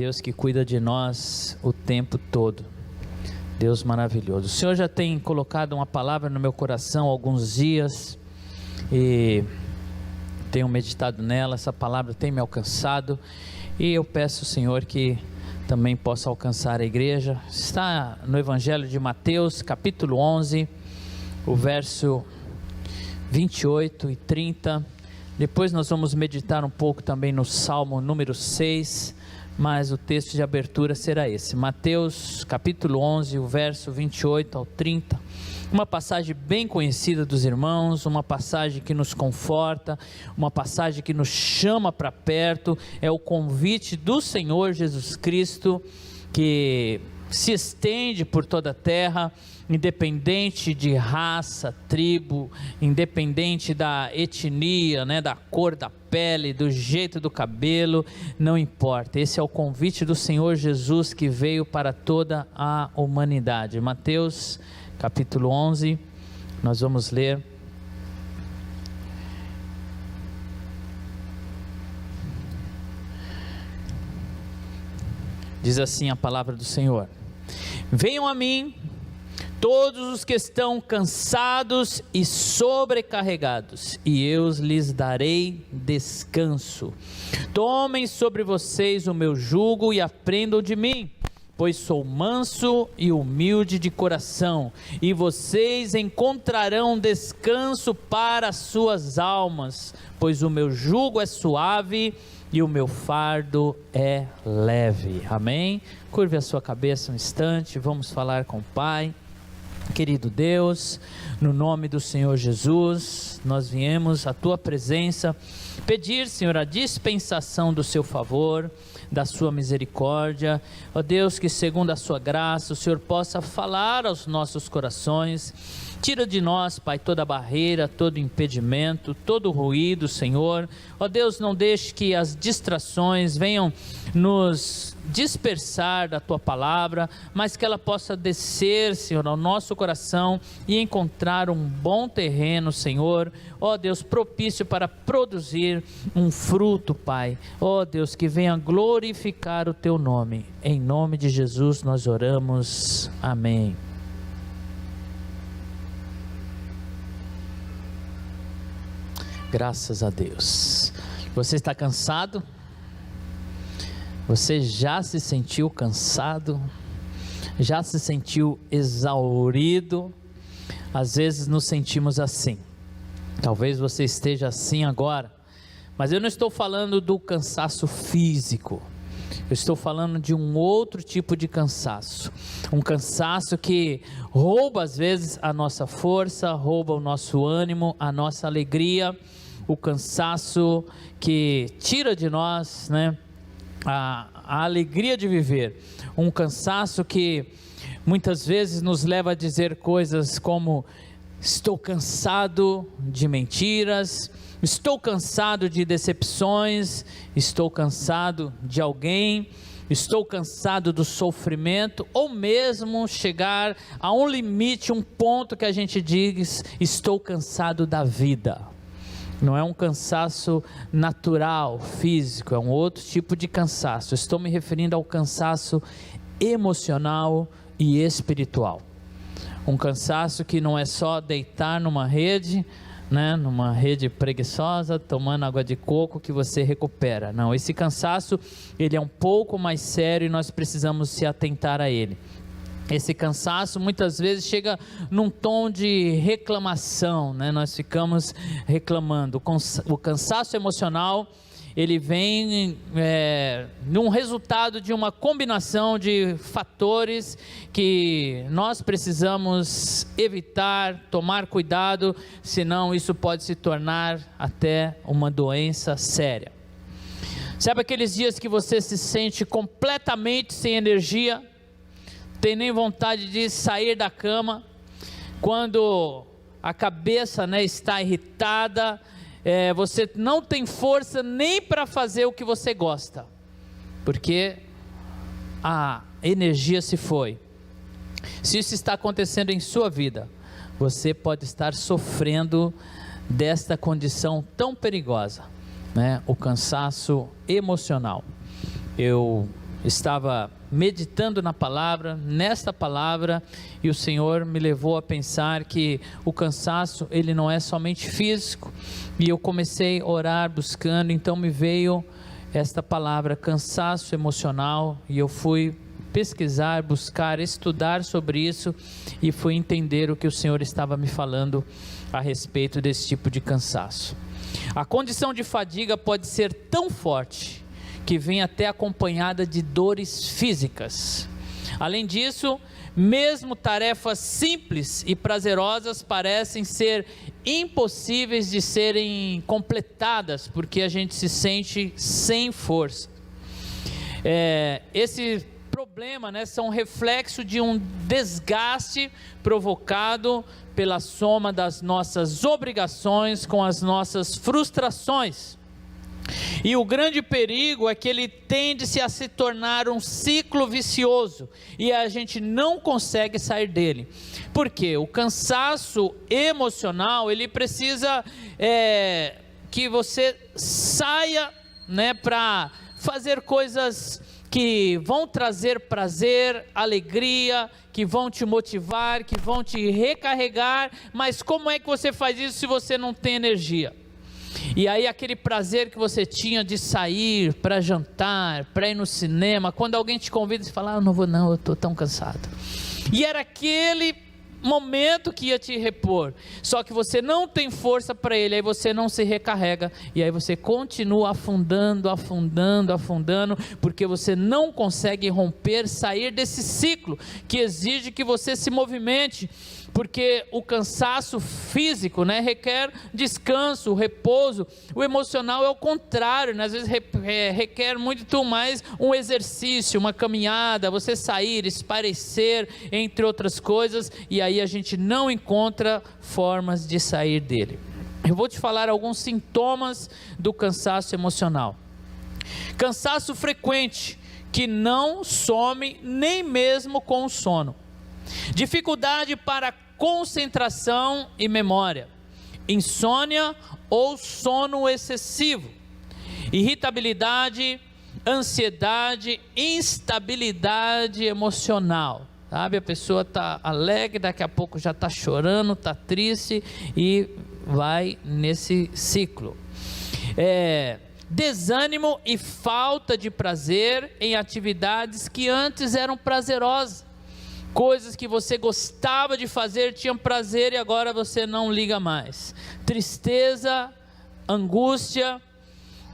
Deus que cuida de nós o tempo todo. Deus maravilhoso. O Senhor já tem colocado uma palavra no meu coração há alguns dias e tenho meditado nela. Essa palavra tem me alcançado e eu peço ao Senhor que também possa alcançar a igreja. Está no Evangelho de Mateus, capítulo 11, o verso 28 e 30. Depois nós vamos meditar um pouco também no Salmo número 6, mas o texto de abertura será esse. Mateus capítulo 11, o verso 28 ao 30. Uma passagem bem conhecida dos irmãos, uma passagem que nos conforta, uma passagem que nos chama para perto. É o convite do Senhor Jesus Cristo, que se estende por toda a terra, independente de raça, tribo, independente da etnia, da cor da pele, do jeito do cabelo, não importa. Esse é o convite do Senhor Jesus que veio para toda a humanidade. Mateus capítulo 11, nós vamos ler diz assim a palavra do Senhor: venham a mim todos os que estão cansados e sobrecarregados, e eu lhes darei descanso. Tomem sobre vocês o meu jugo e aprendam de mim, pois sou manso e humilde de coração, e vocês encontrarão descanso para as suas almas, pois o meu jugo é suave e o meu fardo é leve. Amém? Curve a sua cabeça um instante, vamos falar com o Pai. Querido Deus, no nome do Senhor Jesus, nós viemos à Tua presença pedir, Senhor, a dispensação do Seu favor, da Sua misericórdia. Ó Deus, que segundo a Sua graça, o Senhor possa falar aos nossos corações. Tira de nós, Pai, toda barreira, todo impedimento, todo ruído, Senhor. Ó Deus, não deixe que as distrações venham nos dispersar da Tua palavra, mas que ela possa descer, Senhor, ao nosso coração e encontrar um bom terreno, Senhor. Ó Deus, propício para produzir um fruto, Pai. Ó Deus, que venha glorificar o Teu nome. Em nome de Jesus nós oramos. Amém. Graças a Deus. Você está cansado? Você já se sentiu cansado? Já se sentiu exaurido? Às vezes nos sentimos assim. Talvez você esteja assim agora, mas eu não estou falando do cansaço físico. Eu estou falando de um outro tipo de cansaço. Um cansaço que rouba às vezes a nossa força, rouba o nosso ânimo, a nossa alegria. O cansaço que tira de nós, a alegria de viver. Um cansaço que muitas vezes nos leva a dizer coisas como: estou cansado de mentiras, estou cansado de decepções, estou cansado de alguém, estou cansado do sofrimento, ou mesmo chegar a um limite, um ponto que a gente diz: estou cansado da vida. Não é um cansaço natural, físico, é um outro tipo de cansaço. Estou me referindo ao cansaço emocional e espiritual. Um cansaço que não é só deitar numa rede, numa rede preguiçosa, tomando água de coco que você recupera. Não, esse cansaço, ele é um pouco mais sério e nós precisamos se atentar a ele. Esse cansaço muitas vezes chega num tom de reclamação, nós ficamos reclamando. O cansaço emocional, ele vem num resultado de uma combinação de fatores que nós precisamos evitar, tomar cuidado, senão isso pode se tornar até uma doença séria. Sabe aqueles dias que você se sente completamente sem energia? Tem nem vontade de sair da cama, quando a cabeça está irritada, você não tem força nem para fazer o que você gosta, porque a energia se foi. Se isso está acontecendo em sua vida, você pode estar sofrendo desta condição tão perigosa, o cansaço emocional. Eu estava meditando na palavra, nesta palavra, e o Senhor me levou a pensar que o cansaço, ele não é somente físico, e eu comecei a orar buscando, então me veio esta palavra, cansaço emocional, e eu fui pesquisar, buscar, estudar sobre isso, e fui entender o que o Senhor estava me falando a respeito desse tipo de cansaço. A condição de fadiga pode ser tão forte, que vem até acompanhada de dores físicas. Além disso, mesmo tarefas simples e prazerosas parecem ser impossíveis de serem completadas, porque a gente se sente sem força. Esse problema, são reflexo de um desgaste provocado pela soma das nossas obrigações com as nossas frustrações. E o grande perigo é que ele tende-se a se tornar um ciclo vicioso, e a gente não consegue sair dele. Por quê? O cansaço emocional, ele precisa que você saia, para fazer coisas que vão trazer prazer, alegria, que vão te motivar, que vão te recarregar. Mas como é que você faz isso se você não tem energia? E aí aquele prazer que você tinha de sair para jantar, para ir no cinema, quando alguém te convida, você fala, não vou não, eu estou tão cansado. E era aquele momento que ia te repor, só que você não tem força para ele, aí você não se recarrega, e aí você continua afundando, porque você não consegue romper, sair desse ciclo, que exige que você se movimente, porque o cansaço físico, requer descanso, repouso. O emocional é o contrário, às vezes requer muito mais um exercício, uma caminhada, você sair, espairecer, entre outras coisas, e aí a gente não encontra formas de sair dele. Eu vou te falar alguns sintomas do cansaço emocional. Cansaço frequente, que não some nem mesmo com o sono. Dificuldade para concentração e memória, insônia ou sono excessivo, irritabilidade, ansiedade, instabilidade emocional, sabe? A pessoa está alegre, daqui a pouco já está chorando, está triste e vai nesse ciclo. Desânimo e falta de prazer em atividades que antes eram prazerosas. Coisas que você gostava de fazer, tinha prazer e agora você não liga mais. Tristeza, angústia,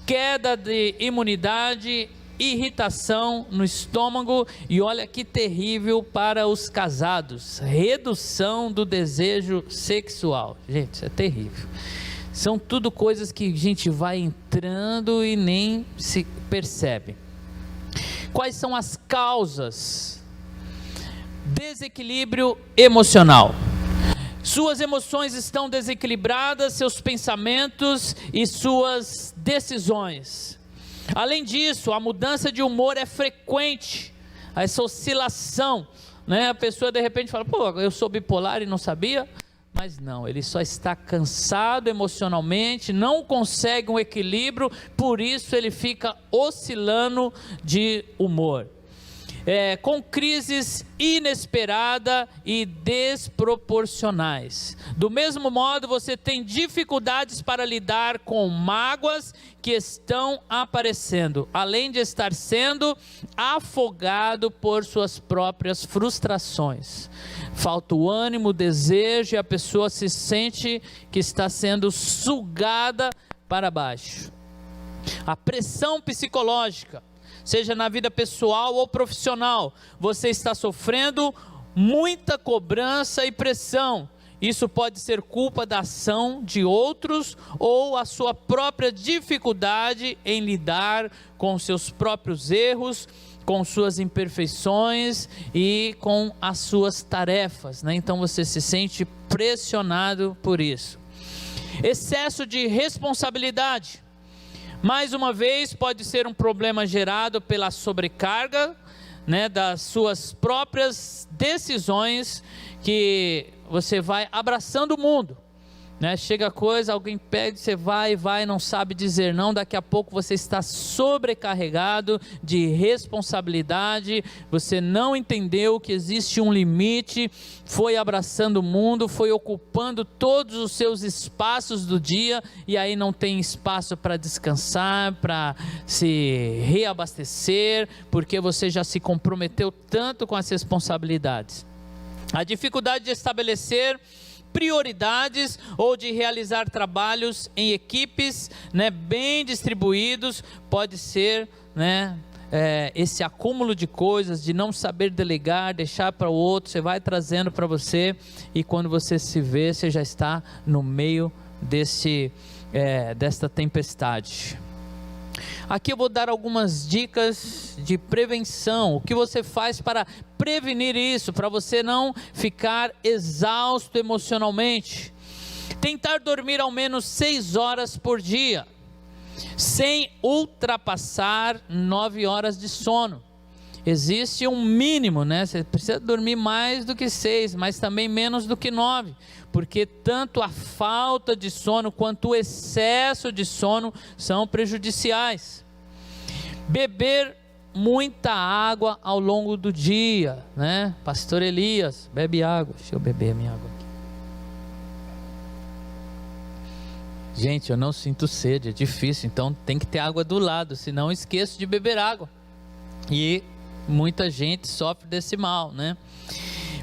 queda de imunidade, irritação no estômago e olha que terrível para os casados, redução do desejo sexual. Gente, isso é terrível. São tudo coisas que a gente vai entrando e nem se percebe. Quais são as causas? Desequilíbrio emocional. Suas emoções estão desequilibradas, seus pensamentos e suas decisões. Além disso, a mudança de humor é frequente, essa oscilação, A pessoa de repente fala, eu sou bipolar e não sabia, mas não, ele só está cansado emocionalmente, não consegue um equilíbrio, por isso ele fica oscilando de humor. Com crises inesperadas e desproporcionais. Do mesmo modo, você tem dificuldades para lidar com mágoas que estão aparecendo, além de estar sendo afogado por suas próprias frustrações. Falta o ânimo, o desejo, e a pessoa se sente que está sendo sugada para baixo. A pressão psicológica, seja na vida pessoal ou profissional, você está sofrendo muita cobrança e pressão. Isso pode ser culpa da ação de outros ou a sua própria dificuldade em lidar com seus próprios erros, com suas imperfeições e com as suas tarefas, Então você se sente pressionado por isso. Excesso de responsabilidade. Mais uma vez, pode ser um problema gerado pela sobrecarga, das suas próprias decisões, que você vai abraçando o mundo, né? Chega coisa, alguém pede, você vai, não sabe dizer não, daqui a pouco você está sobrecarregado de responsabilidade, você não entendeu que existe um limite, foi abraçando o mundo, foi ocupando todos os seus espaços do dia, e aí não tem espaço para descansar, para se reabastecer, porque você já se comprometeu tanto com as responsabilidades. A dificuldade de estabelecer prioridades ou de realizar trabalhos em equipes, né, bem distribuídos, pode ser, né, esse acúmulo de coisas, de não saber delegar, deixar para o outro, você vai trazendo para você, e quando você se vê, você já está no meio desta tempestade. Aqui eu vou dar algumas dicas de prevenção, o que você faz para prevenir isso, para você não ficar exausto emocionalmente. Tentar dormir ao menos 6 horas por dia, sem ultrapassar 9 horas de sono. Existe um mínimo, né? Você precisa dormir mais do que 6, mas também menos do que 9, porque tanto a falta de sono quanto o excesso de sono são prejudiciais. Beber muita água ao longo do dia, né? Pastor Elias, bebe água. Deixa eu beber a minha água aqui. Gente, eu não sinto sede, é difícil, então tem que ter água do lado, senão eu esqueço de beber água. E muita gente sofre desse mal, né?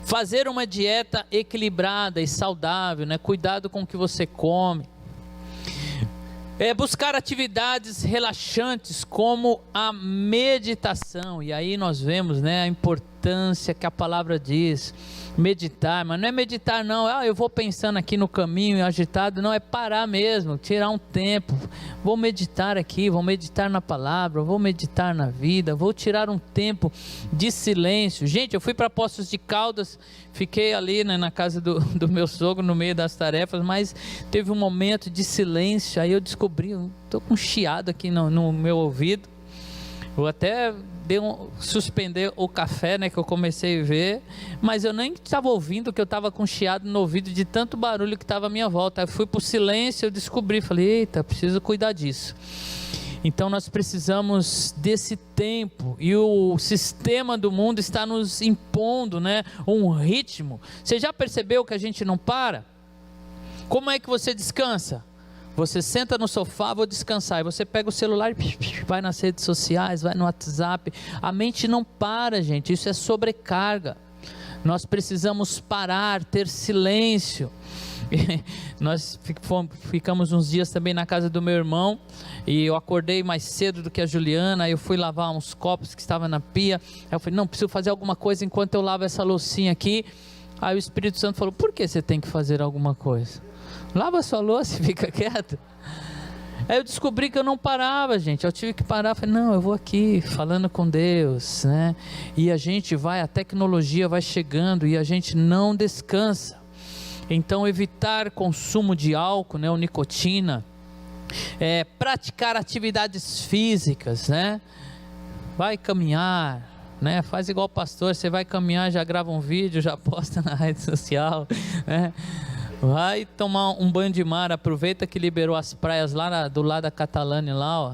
Fazer uma dieta equilibrada e saudável, né? Cuidado com o que você come. Buscar atividades relaxantes como a meditação, e aí nós vemos, né, a importância que a palavra diz, meditar, mas não é meditar não, eu vou pensando aqui no caminho agitado, não, é parar mesmo, tirar um tempo, vou meditar aqui, vou meditar na palavra, vou meditar na vida, vou tirar um tempo de silêncio. Gente, eu fui para Poços de Caldas, fiquei ali, né, na casa do meu sogro, no meio das tarefas, mas teve um momento de silêncio, aí eu descobri, estou com um chiado aqui no meu ouvido, eu até suspender o café, né, que eu comecei a ver, mas eu nem estava ouvindo, que eu estava com chiado no ouvido de tanto barulho que estava à minha volta. Aí fui para o silêncio, eu descobri, falei, eita, preciso cuidar disso. Então nós precisamos desse tempo, e o sistema do mundo está nos impondo, né, um ritmo. Você já percebeu que a gente não para? Como é que você descansa? Você senta no sofá, vou descansar, e você pega o celular e vai nas redes sociais, vai no WhatsApp. A mente não para, gente, isso é sobrecarga. Nós precisamos parar, ter silêncio. Nós ficamos uns dias também na casa do meu irmão, e eu acordei mais cedo do que a Juliana, aí eu fui lavar uns copos que estavam na pia, aí eu falei, não, preciso fazer alguma coisa enquanto eu lavo essa loucinha aqui. Aí o Espírito Santo falou, por que você tem que fazer alguma coisa? Lava a sua louça e fica quieto. Aí eu descobri que eu não parava, gente. Eu tive que parar. Falei, não, eu vou aqui falando com Deus, né? E a tecnologia vai chegando e a gente não descansa. Então evitar consumo de álcool, né, ou nicotina, praticar atividades físicas, né? Vai caminhar, né? Faz igual o pastor, você vai caminhar, já grava um vídeo, já posta na rede social, né? Vai tomar um banho de mar, aproveita que liberou as praias lá do lado da Catalânia lá, ó.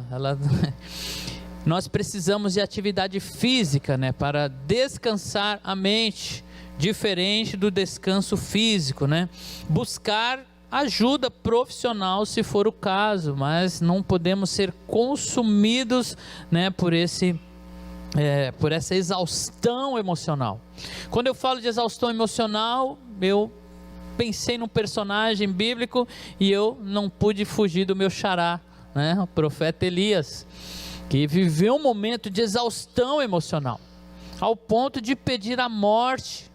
Nós precisamos de atividade física, né, para descansar a mente, diferente do descanso físico, né? Buscar ajuda profissional se for o caso, mas não podemos ser consumidos, né, por essa exaustão emocional. Quando eu falo de exaustão emocional, eu pensei num personagem bíblico e eu não pude fugir do meu xará, né? O profeta Elias, que viveu um momento de exaustão emocional, ao ponto de pedir a morte.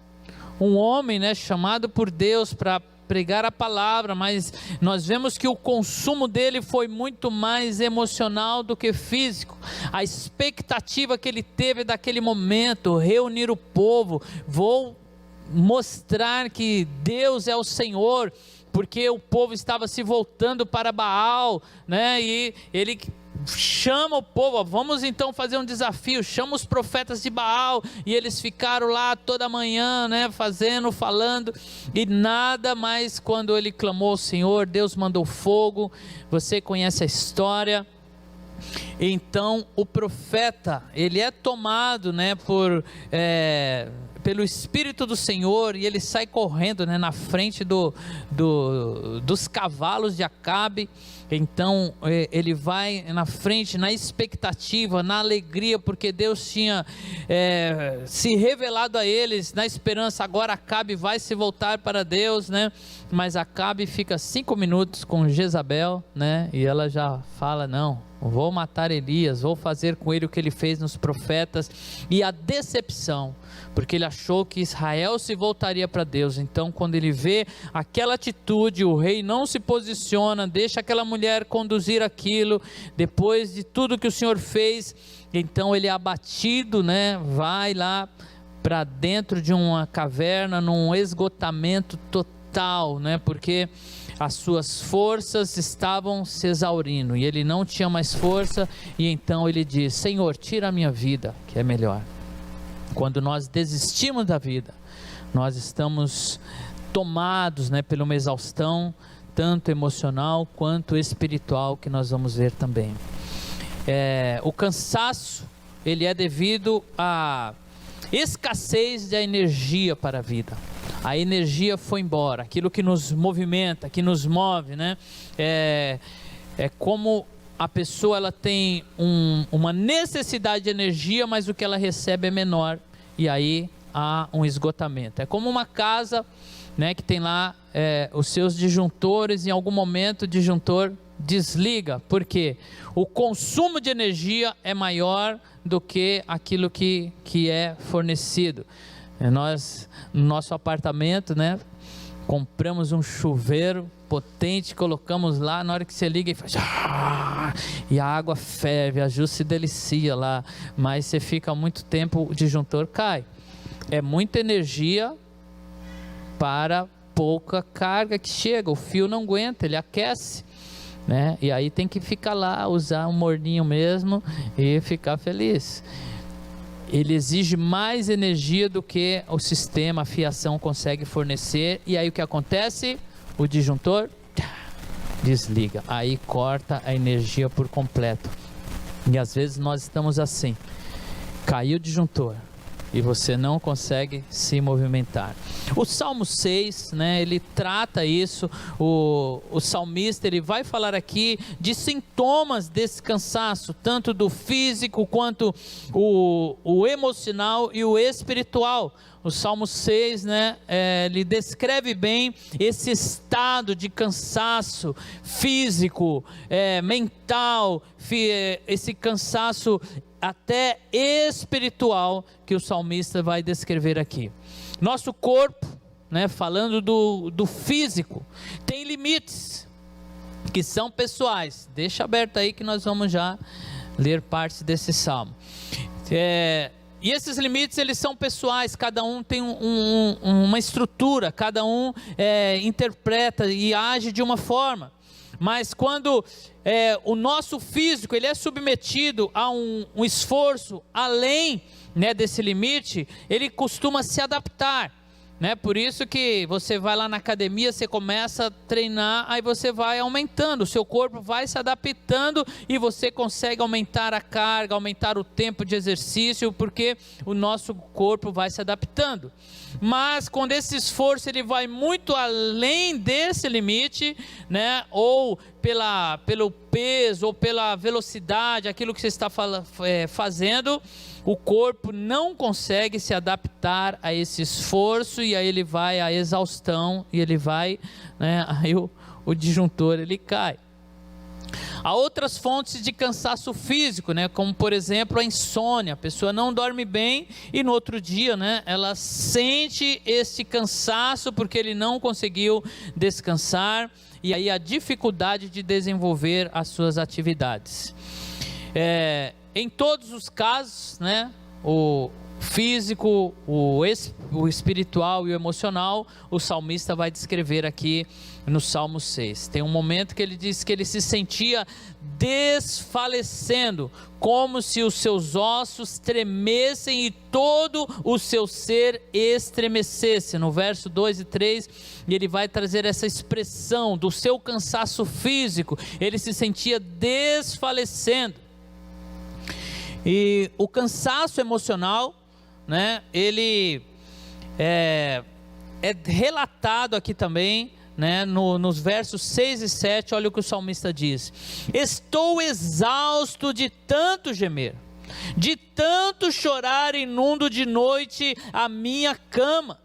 Um homem, né, chamado por Deus para pregar a palavra, mas nós vemos que o consumo dele foi muito mais emocional do que físico. A expectativa que ele teve daquele momento, reunir o povo, vou mostrar que Deus é o Senhor, porque o povo estava se voltando para Baal, né? E ele chama o povo, vamos então fazer um desafio, chama os profetas de Baal, e eles ficaram lá toda manhã, né, falando, e nada mais. Quando ele clamou ao Senhor, Deus mandou fogo. Você conhece a história. Então o profeta, ele é tomado, né, pelo Espírito do Senhor, e ele sai correndo, né, na frente dos cavalos de Acabe. Então ele vai na frente, na expectativa, na alegria, porque Deus tinha se revelado a eles, na esperança. Agora Acabe vai se voltar para Deus, né? Mas Acabe fica 5 minutos com Jezabel, né? E ela já fala: não, vou matar Elias, vou fazer com ele o que ele fez nos profetas. E a decepção, porque ele achou que Israel se voltaria para Deus. Então quando ele vê aquela atitude, o rei não se posiciona, deixa aquela mulher conduzir aquilo, depois de tudo que o Senhor fez, então ele é abatido, né? Vai lá para dentro de uma caverna, num esgotamento total, né? Porque as suas forças estavam se exaurindo, e ele não tinha mais força, e então ele diz: Senhor, tira a minha vida, que é melhor. Quando nós desistimos da vida, nós estamos tomados, né, por uma exaustão, tanto emocional quanto espiritual, que nós vamos ver também. O cansaço, ele é devido à escassez da energia para a vida. A energia foi embora, aquilo que nos movimenta, que nos move, né? É como a pessoa, ela tem uma necessidade de energia, mas o que ela recebe é menor, e aí há um esgotamento. É como uma casa, né, que tem lá os seus disjuntores, em algum momento o disjuntor desliga, porque o consumo de energia é maior do que aquilo que é fornecido. Nós, no nosso apartamento, né, compramos um chuveiro potente, colocamos lá, na hora que você liga e faz, e a água ferve, a Ju se delicia lá, mas você fica muito tempo, o disjuntor cai. É muita energia para pouca carga que chega, o fio não aguenta, ele aquece, né? E aí tem que ficar lá, usar um morninho mesmo e ficar feliz. Ele exige mais energia do que o sistema, a fiação consegue fornecer, e aí o que acontece? O disjuntor desliga, aí corta a energia por completo. E às vezes nós estamos assim, caiu o disjuntor e você não consegue se movimentar. O Salmo 6, né, ele trata isso. O salmista, ele vai falar aqui de sintomas desse cansaço, tanto do físico quanto o emocional e o espiritual. O Salmo 6, né, ele descreve bem esse estado de cansaço físico, mental, esse cansaço até espiritual, que o salmista vai descrever aqui. Nosso corpo, né, falando do físico, tem limites que são pessoais. Deixa aberto aí que nós vamos já ler partes desse salmo. E esses limites, eles são pessoais, cada um tem uma estrutura, cada um interpreta e age de uma forma. Mas quando o nosso físico, ele é submetido a um esforço além, né, desse limite, ele costuma se adaptar, né? Por isso que você vai lá na academia, você começa a treinar, aí você vai aumentando, o seu corpo vai se adaptando e você consegue aumentar a carga, aumentar o tempo de exercício, porque o nosso corpo vai se adaptando. Mas quando esse esforço ele vai muito além desse limite, né, ou pelo peso ou pela velocidade, aquilo que você está fazendo, o corpo não consegue se adaptar a esse esforço, e aí ele vai à exaustão, e ele vai, né, aí o disjuntor ele cai. Há outras fontes de cansaço físico, né, como por exemplo a insônia. A pessoa não dorme bem e no outro dia, né, ela sente esse cansaço porque ele não conseguiu descansar, e aí a dificuldade de desenvolver as suas atividades. Em todos os casos, né, o físico, o espiritual e o emocional, o salmista vai descrever aqui no Salmo 6. Tem um momento que ele diz que ele se sentia desfalecendo, como se os seus ossos tremessem e todo o seu ser estremecesse. No verso 2 e 3, ele vai trazer essa expressão do seu cansaço físico, ele se sentia desfalecendo. E o cansaço emocional, né, ele é relatado aqui também, né, nos versos 6 e 7, olha o que o salmista diz: estou exausto de tanto gemer, de tanto chorar, inundo de noite a minha cama,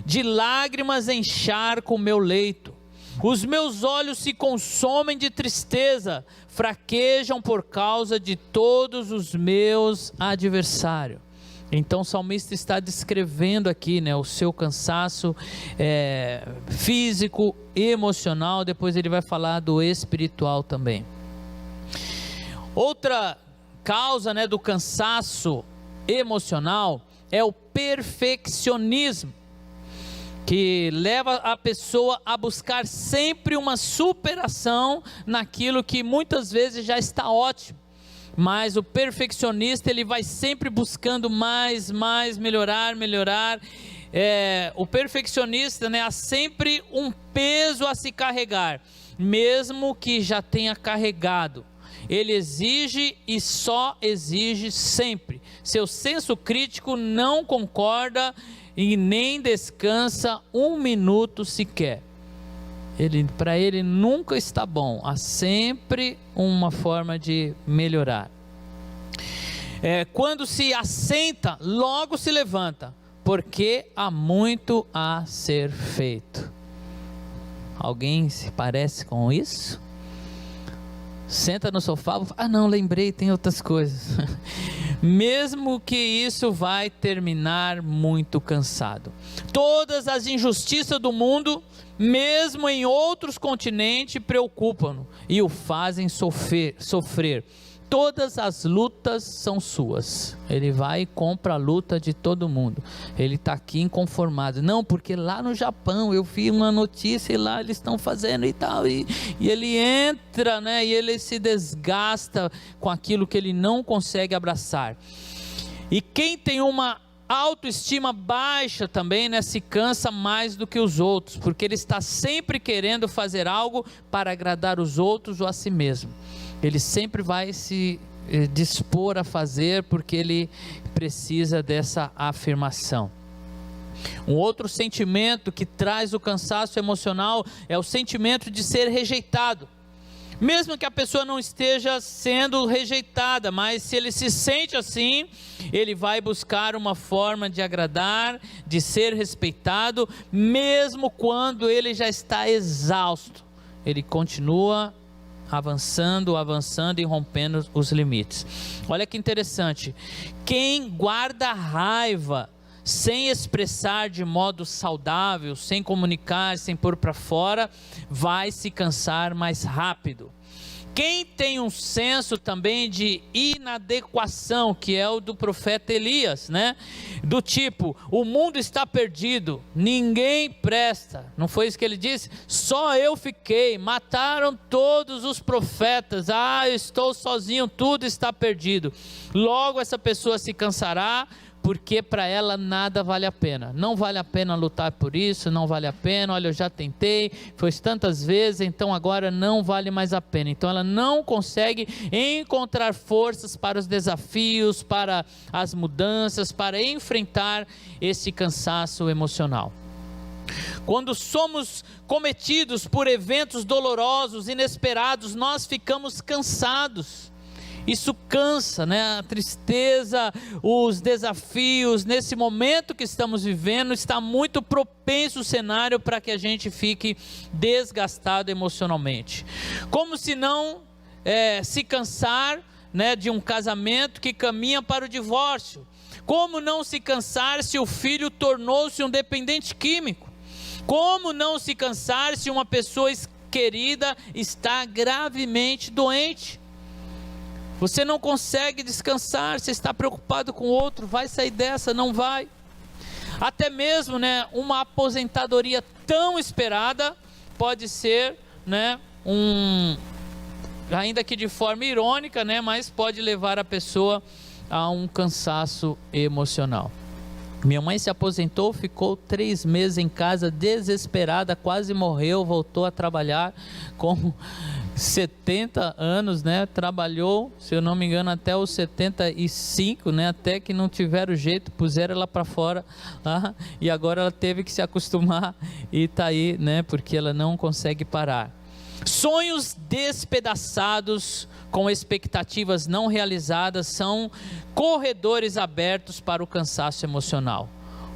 de lágrimas encharco o meu leito, os meus olhos se consomem de tristeza, fraquejam por causa de todos os meus adversários. Então o salmista está descrevendo aqui, né, o seu cansaço físico, emocional. Depois ele vai falar do espiritual também. Outra causa, né, do cansaço emocional é o perfeccionismo, que leva a pessoa a buscar sempre uma superação naquilo que muitas vezes já está ótimo. Mas o perfeccionista, ele vai sempre buscando mais, melhorar. O perfeccionista, né, há sempre um peso a se carregar, mesmo que já tenha carregado. Ele exige e só exige sempre. Seu senso crítico não concorda e nem descansa um minuto sequer. Para ele nunca está bom, há sempre uma forma de melhorar. Quando se assenta, logo se levanta, porque há muito a ser feito. Alguém se parece com isso? Senta no sofá, não, lembrei, tem outras coisas. Mesmo que isso vai terminar muito cansado. Todas as injustiças do mundo, mesmo em outros continentes, preocupam-no e o fazem sofrer. Todas as lutas são suas. Ele vai e compra a luta de todo mundo. Ele está aqui inconformado. Não, porque lá no Japão eu vi uma notícia e lá eles estão fazendo e tal. E ele entra, né, e ele se desgasta com aquilo que ele não consegue abraçar. E quem tem uma autoestima baixa também, né, se cansa mais do que os outros, porque ele está sempre querendo fazer algo para agradar os outros ou a si mesmo. Ele sempre vai se dispor a fazer porque ele precisa dessa afirmação. Um outro sentimento que traz o cansaço emocional é o sentimento de ser rejeitado. Mesmo que a pessoa não esteja sendo rejeitada, mas se ele se sente assim, ele vai buscar uma forma de agradar, de ser respeitado, mesmo quando ele já está exausto. Ele continua avançando e rompendo os limites. Olha que interessante, quem guarda raiva sem expressar de modo saudável, sem comunicar, sem pôr para fora, vai se cansar mais rápido. Quem tem um senso também de inadequação, que é o do profeta Elias, né? Do tipo, o mundo está perdido, ninguém presta. Não foi isso que ele disse? Só eu fiquei, mataram todos os profetas. Eu estou sozinho, tudo está perdido. Logo essa pessoa se cansará, porque para ela nada vale a pena. Não vale a pena lutar por isso, não vale a pena. Olha, eu já tentei, foi tantas vezes, então agora não vale mais a pena. Então ela não consegue encontrar forças para os desafios, para as mudanças, para enfrentar esse cansaço emocional. Quando somos cometidos por eventos dolorosos, inesperados, nós ficamos cansados. Isso cansa, né? A tristeza, os desafios, nesse momento que estamos vivendo, está muito propenso o cenário para que a gente fique desgastado emocionalmente. Como se não se cansar, né, de um casamento que caminha para o divórcio. Como não se cansar se o filho tornou-se um dependente químico? Como não se cansar se uma pessoa querida está gravemente doente? Você não consegue descansar, você está preocupado com o outro, vai sair dessa, não vai. Até mesmo, né, uma aposentadoria tão esperada pode ser, né, ainda que de forma irônica, né, mas pode levar a pessoa a um cansaço emocional. Minha mãe se aposentou, ficou 3 meses em casa, desesperada, quase morreu, voltou a trabalhar com 70 anos, né? Trabalhou, se eu não me engano, até os 75, né? Até que não tiveram jeito, puseram ela para fora, e agora ela teve que se acostumar e está aí, né? Porque ela não consegue parar. Sonhos despedaçados com expectativas não realizadas são corredores abertos para o cansaço emocional.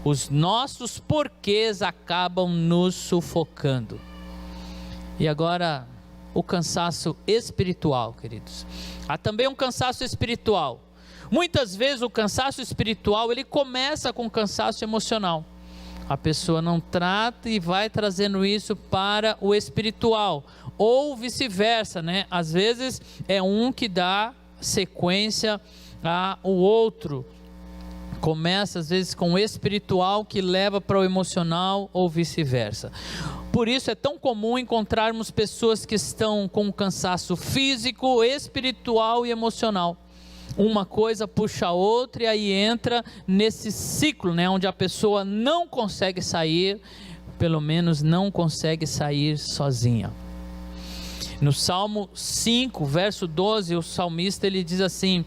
Os nossos porquês acabam nos sufocando. E agora, o cansaço espiritual, queridos. Há também um cansaço espiritual. Muitas vezes o cansaço espiritual, ele começa com cansaço emocional. A pessoa não trata e vai trazendo isso para o espiritual, ou vice-versa, né? Às vezes é um que dá sequência ao outro. Começa às vezes com o espiritual que leva para o emocional, ou vice-versa. Por isso é tão comum encontrarmos pessoas que estão com cansaço físico, espiritual e emocional. Uma coisa puxa a outra e aí entra nesse ciclo, né, onde a pessoa não consegue sair, pelo menos não consegue sair sozinha. No Salmo 5, verso 12, o salmista ele diz assim: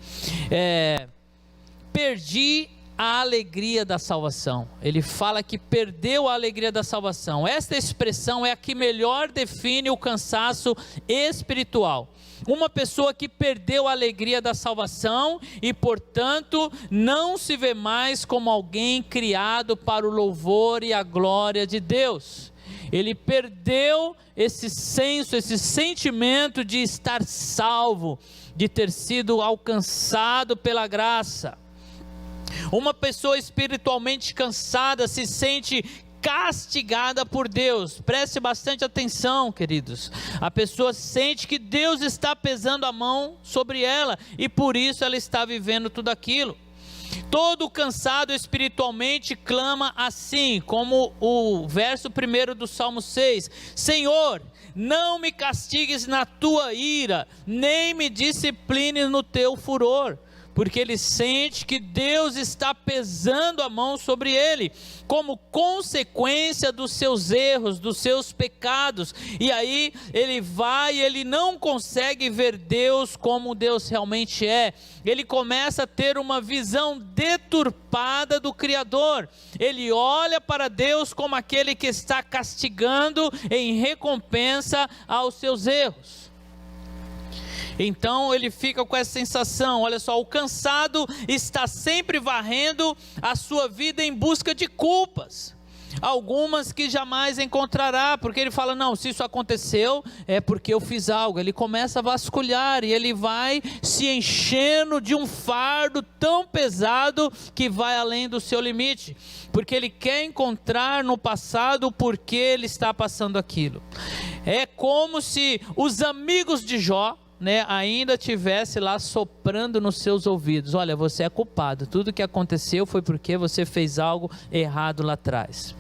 perdi a alegria da salvação. Ele fala que perdeu a alegria da salvação. Esta expressão é a que melhor define o cansaço espiritual. Uma pessoa que perdeu a alegria da salvação e, portanto, não se vê mais como alguém criado para o louvor e a glória de Deus. Ele perdeu esse senso, esse sentimento de estar salvo, de ter sido alcançado pela graça. Uma pessoa espiritualmente cansada se sente castigada por Deus. Preste bastante atenção, queridos. A pessoa sente que Deus está pesando a mão sobre ela e por isso ela está vivendo tudo aquilo. Todo cansado espiritualmente clama assim, como o verso 1 do Salmo 6: Senhor, não me castigues na tua ira, nem me disciplines no teu furor. Porque ele sente que Deus está pesando a mão sobre ele, como consequência dos seus erros, dos seus pecados, e aí ele vai e ele não consegue ver Deus como Deus realmente é. Ele começa a ter uma visão deturpada do Criador. Ele olha para Deus como aquele que está castigando em recompensa aos seus erros. Então ele fica com essa sensação, olha só, o cansado está sempre varrendo a sua vida em busca de culpas, algumas que jamais encontrará, porque ele fala, não, se isso aconteceu, é porque eu fiz algo. Ele começa a vasculhar e ele vai se enchendo de um fardo tão pesado que vai além do seu limite, porque ele quer encontrar no passado o porquê ele está passando aquilo. É como se os amigos de Jó, né, ainda tivesse lá soprando nos seus ouvidos: olha, você é culpado, tudo que aconteceu foi porque você fez algo errado lá atrás.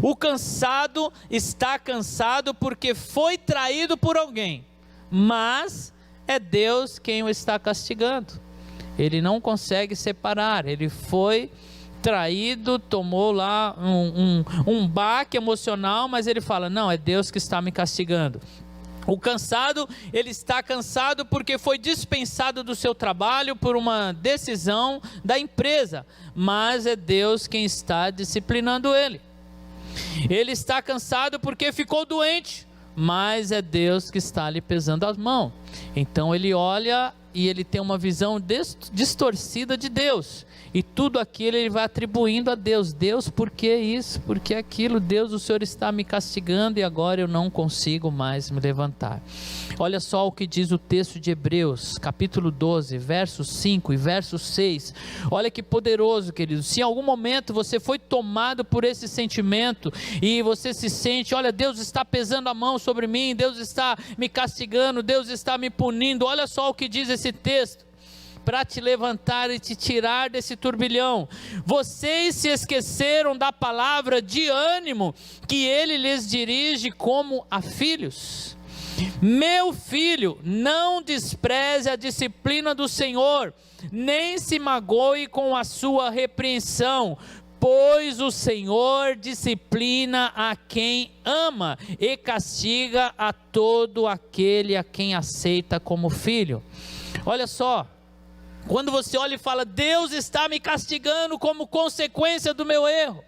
O cansado está cansado porque foi traído por alguém, mas é Deus quem o está castigando. Ele não consegue separar, ele foi traído, tomou lá um baque emocional, mas ele fala, não, é Deus que está me castigando. O cansado, ele está cansado porque foi dispensado do seu trabalho por uma decisão da empresa, mas é Deus quem está disciplinando ele. Ele está cansado porque ficou doente, mas é Deus que está lhe pesando as mãos. Então ele olha e ele tem uma visão distorcida de Deus, e tudo aquilo ele vai atribuindo a Deus. Deus, por que isso? Por que aquilo? Deus, o Senhor está me castigando e agora eu não consigo mais me levantar. Olha só o que diz o texto de Hebreus, capítulo 12, versos 5 e verso 6. Olha que poderoso, querido. Se em algum momento você foi tomado por esse sentimento e você se sente, olha, Deus está pesando a mão sobre mim, Deus está me castigando, Deus está me punindo. Olha só o que diz esse esse texto para te levantar e te tirar desse turbilhão. Vocês se esqueceram da palavra de ânimo que ele lhes dirige como a filhos. Meu filho, não despreze a disciplina do Senhor, nem se magoe com a sua repreensão, pois o Senhor disciplina a quem ama e castiga a todo aquele a quem aceita como filho. Olha só, quando você olha e fala, Deus está me castigando como consequência do meu erro,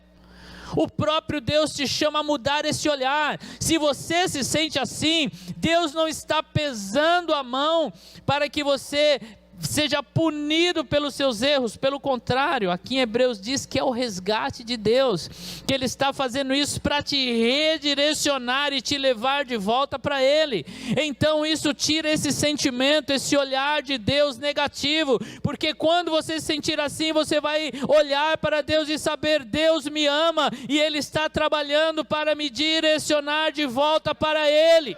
o próprio Deus te chama a mudar esse olhar. Se você se sente assim, Deus não está pesando a mão para que você seja punido pelos seus erros. Pelo contrário, aqui em Hebreus diz que é o resgate de Deus, que Ele está fazendo isso para te redirecionar e te levar de volta para Ele. Então isso tira esse sentimento, esse olhar de Deus negativo, porque quando você se sentir assim, você vai olhar para Deus e saber, Deus me ama e Ele está trabalhando para me direcionar de volta para Ele.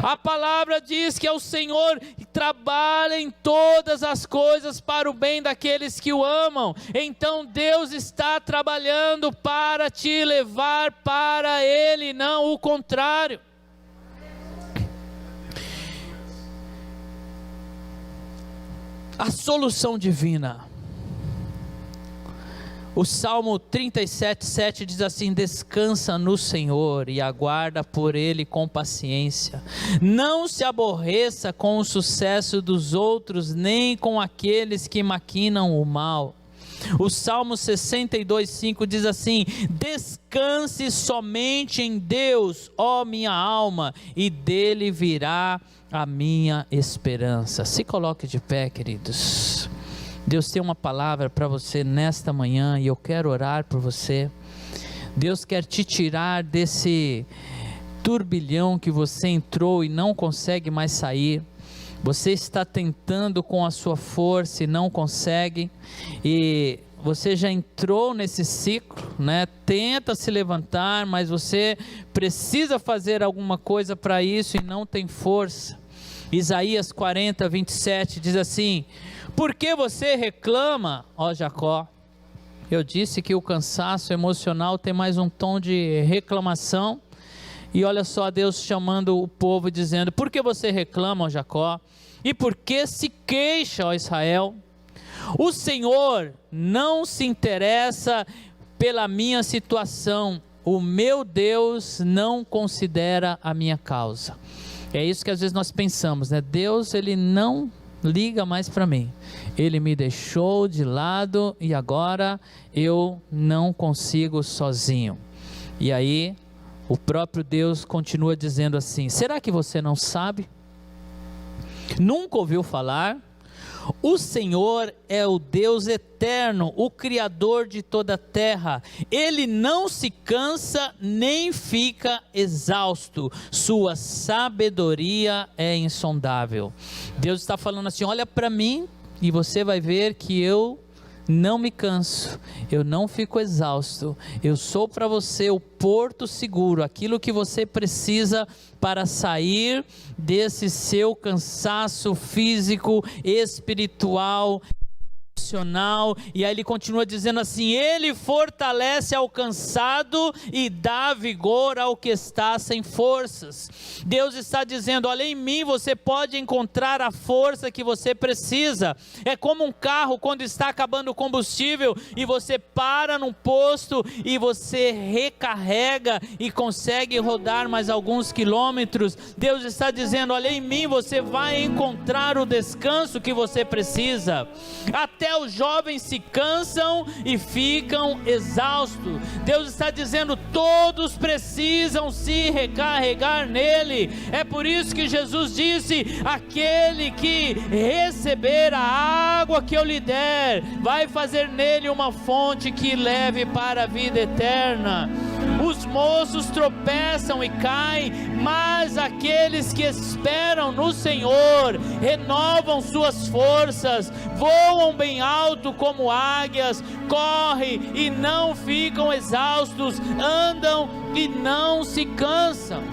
A palavra diz que é o Senhor que trabalha em todas as coisas para o bem daqueles que o amam. Então Deus está trabalhando para te levar para Ele, não o contrário. A solução divina. O Salmo 37:7 diz assim: descansa no Senhor e aguarda por Ele com paciência. Não se aborreça com o sucesso dos outros, nem com aqueles que maquinam o mal. O Salmo 62:5 diz assim: descanse somente em Deus, ó minha alma, e dele virá a minha esperança. Se coloque de pé, queridos. Deus tem uma palavra para você nesta manhã e eu quero orar por você. Deus quer te tirar desse turbilhão que você entrou e não consegue mais sair. Você está tentando com a sua força e não consegue, e você já entrou nesse ciclo, né? Tenta se levantar, mas você precisa fazer alguma coisa para isso e não tem força. Isaías 40:27 diz assim: por que você reclama, ó Jacó? Eu disse que o cansaço emocional tem mais um tom de reclamação. E olha só Deus chamando o povo dizendo: por que você reclama, ó Jacó? E por que se queixa, ó Israel? O Senhor não se interessa pela minha situação. O meu Deus não considera a minha causa. É isso que às vezes nós pensamos, né? Deus, Ele não liga mais para mim. Ele me deixou de lado e agora eu não consigo sozinho. E aí, o próprio Deus continua dizendo assim: será que você não sabe? Nunca ouviu falar? O Senhor é o Deus eterno, o Criador de toda a terra. Ele não se cansa nem fica exausto. Sua sabedoria é insondável. Deus está falando assim: olha para mim e você vai ver que eu não me canso, eu não fico exausto. Eu sou para você o porto seguro, aquilo que você precisa para sair desse seu cansaço físico, espiritual, emocional. E aí ele continua dizendo assim: ele fortalece ao cansado e dá vigor ao que está sem forças. Deus está dizendo: olha, em mim você pode encontrar a força que você precisa. É como um carro quando está acabando o combustível e você para num posto e você recarrega e consegue rodar mais alguns quilômetros. Deus está dizendo: olha, em mim você vai encontrar o descanso que você precisa. Até os jovens se cansam e ficam exaustos. Deus está dizendo: todos precisam se recarregar nele. É por isso que Jesus disse: aquele que receber a água que eu lhe der, vai fazer nele uma fonte que leve para a vida eterna. Os moços tropeçam e caem, mas aqueles que esperam no Senhor renovam suas forças, voam bem alto como águias, correm e não ficam exaustos, andam e não se cansam.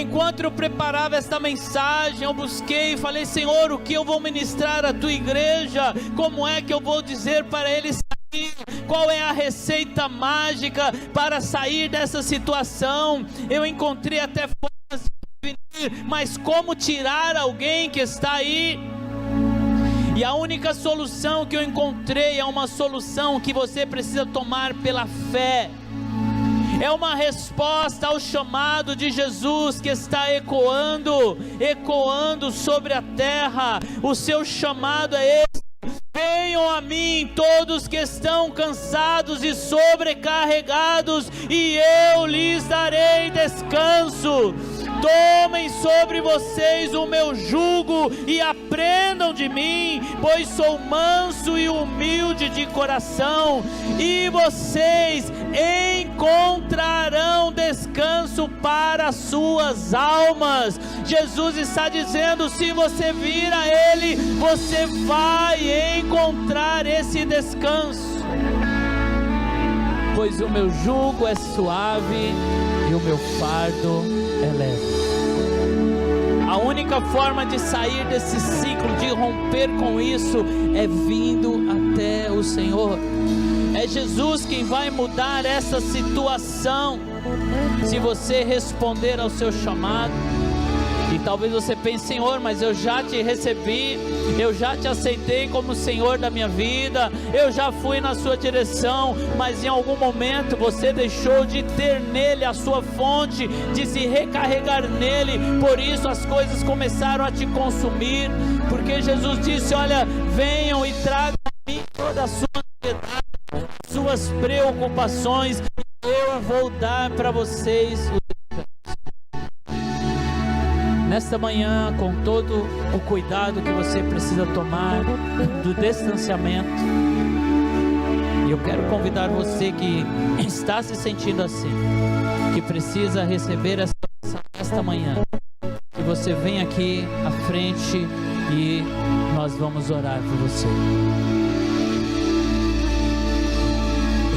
Enquanto eu preparava esta mensagem, eu busquei e falei: Senhor, o que eu vou ministrar à tua igreja? Como é que eu vou dizer para eles sair? Qual é a receita mágica para sair dessa situação? Eu encontrei até formas de prevenir, mas como tirar alguém que está aí? E a única solução que eu encontrei é uma solução que você precisa tomar pela fé. É uma resposta ao chamado de Jesus que está ecoando sobre a terra. O seu chamado é esse: venham a mim todos que estão cansados e sobrecarregados, e eu lhes darei descanso. Tomem sobre vocês o meu jugo e aprendam de mim, pois sou manso e humilde de coração, e vocês encontrarão descanso para as suas almas. Jesus está dizendo: se você vir a Ele, você vai encontrar esse descanso, pois o meu jugo é suave e o meu fardo é leve. A única forma de sair desse ciclo, de romper com isso, é vindo até o Senhor. É Jesus quem vai mudar essa situação, se você responder ao seu chamado. E talvez você pense: Senhor, mas eu já te recebi, eu já te aceitei como Senhor da minha vida, eu já fui na sua direção, mas em algum momento você deixou de ter nele a sua fonte, de se recarregar nele, por isso as coisas começaram a te consumir. Porque Jesus disse: olha, venham e tragam a mim toda a sua ansiedade, suas preocupações, e eu vou dar para vocês o. Nesta manhã, com todo o cuidado que você precisa tomar do distanciamento, eu quero convidar você que está se sentindo assim, que precisa receber essa oração esta manhã, que você venha aqui à frente e nós vamos orar por você.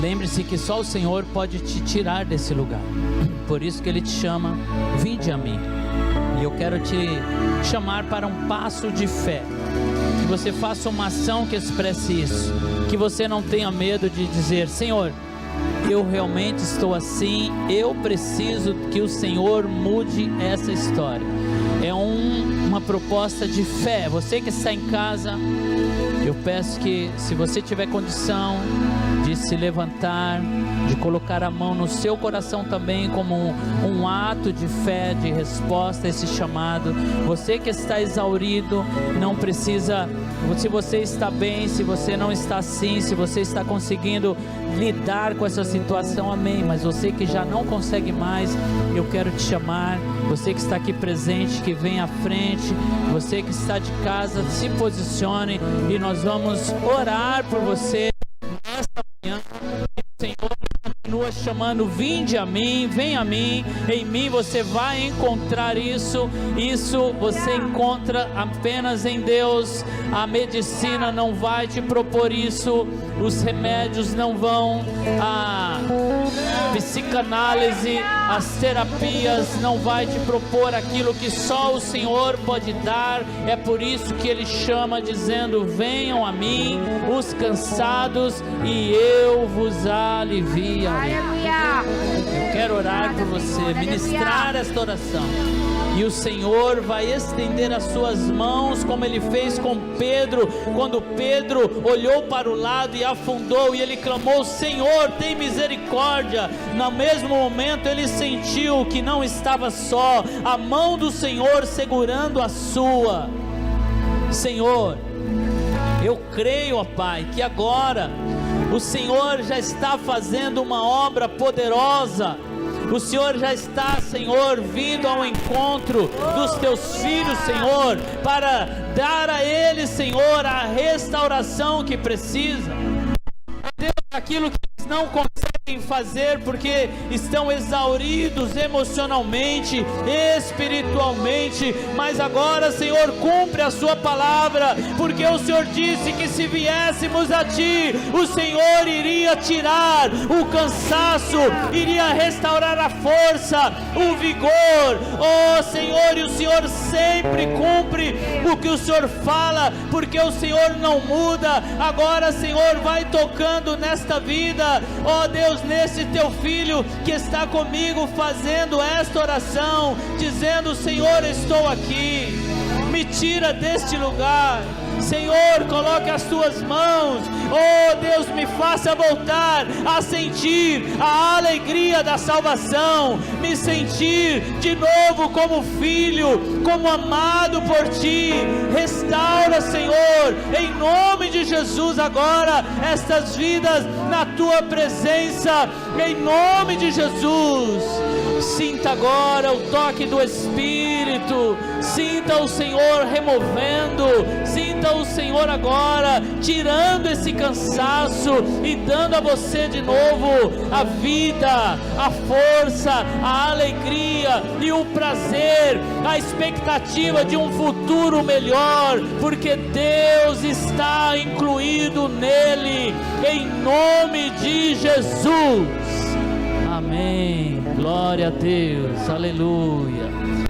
Lembre-se que só o Senhor pode te tirar desse lugar, por isso que Ele te chama: vinde a mim. E eu quero te chamar para um passo de fé, que você faça uma ação que expresse isso, que você não tenha medo de dizer: Senhor, eu realmente estou assim, eu preciso que o Senhor mude essa história. É uma proposta de fé. Você que está em casa, eu peço que, se você tiver condição de se levantar, de colocar a mão no seu coração também, como um ato de fé, de resposta a esse chamado. Você que está exaurido, não precisa, se você está bem, se você não está assim, se você está conseguindo lidar com essa situação, amém. Mas você que já não consegue mais, eu quero te chamar. Você que está aqui presente, que vem à frente. Você que está de casa, se posicione e nós vamos orar por você nesta manhã. O Senhor continua chamando: vinde a mim, vem a mim, em mim você vai encontrar isso você encontra apenas em Deus. A medicina não vai te propor isso, os remédios não vão, a psicanálise, as terapias não vai te propor aquilo que só o Senhor pode dar. É por isso que Ele chama dizendo: venham a mim os cansados e eu vos aliviarei. Eu quero orar por você, ministrar esta oração, e o Senhor vai estender as suas mãos, como Ele fez com Pedro, quando Pedro olhou para o lado e afundou, e ele clamou: Senhor, tem misericórdia. No mesmo momento ele sentiu que não estava só, a mão do Senhor segurando a sua. Senhor, eu creio, ó Pai, que agora o Senhor já está fazendo uma obra poderosa. O Senhor já está, Senhor, vindo ao encontro dos teus filhos, Senhor, para dar a eles, Senhor, a restauração que precisa. Deus, aquilo que eles não conseguem fazer porque estão exauridos emocionalmente, espiritualmente, mas agora, Senhor, cumpre a sua palavra, porque o Senhor disse que se viéssemos a Ti, o Senhor iria tirar o cansaço, iria restaurar a força, o vigor, oh Senhor, e o Senhor sempre cumpre o que o Senhor fala, porque o Senhor não muda. Agora, Senhor, vai tocando nesta vida, ó Deus, nesse teu filho que está comigo fazendo esta oração, dizendo: Senhor, estou aqui, me tira deste lugar, Senhor, coloque as tuas mãos, oh Deus, me faça voltar a sentir a alegria da salvação, me sentir de novo como filho, como amado por Ti. Restaura, Senhor, em nome de Jesus agora, estas vidas na Tua presença, em nome de Jesus. Sinta agora o toque do Espírito, sinta o Senhor removendo, sinta o Senhor agora tirando esse cansaço e dando a você de novo a vida, a força, a alegria e o prazer, a expectativa de um futuro melhor, porque Deus está incluído nele, em nome de Jesus. Amém. Glória a Deus, aleluia.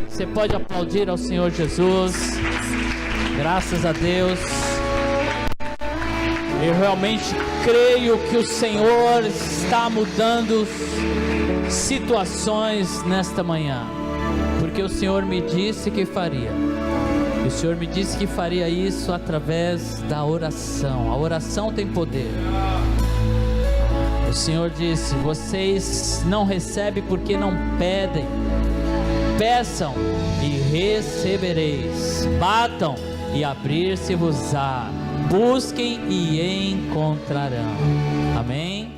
Você pode aplaudir ao Senhor Jesus. Graças a Deus. Eu realmente creio que o Senhor está mudando situações nesta manhã, porque o Senhor me disse que faria. E o Senhor me disse que faria isso através da oração. A oração tem poder. O Senhor disse: vocês não recebem porque não pedem. Peçam e recebereis. Batam e abrir-se-vos-á. Busquem e encontrarão. Amém?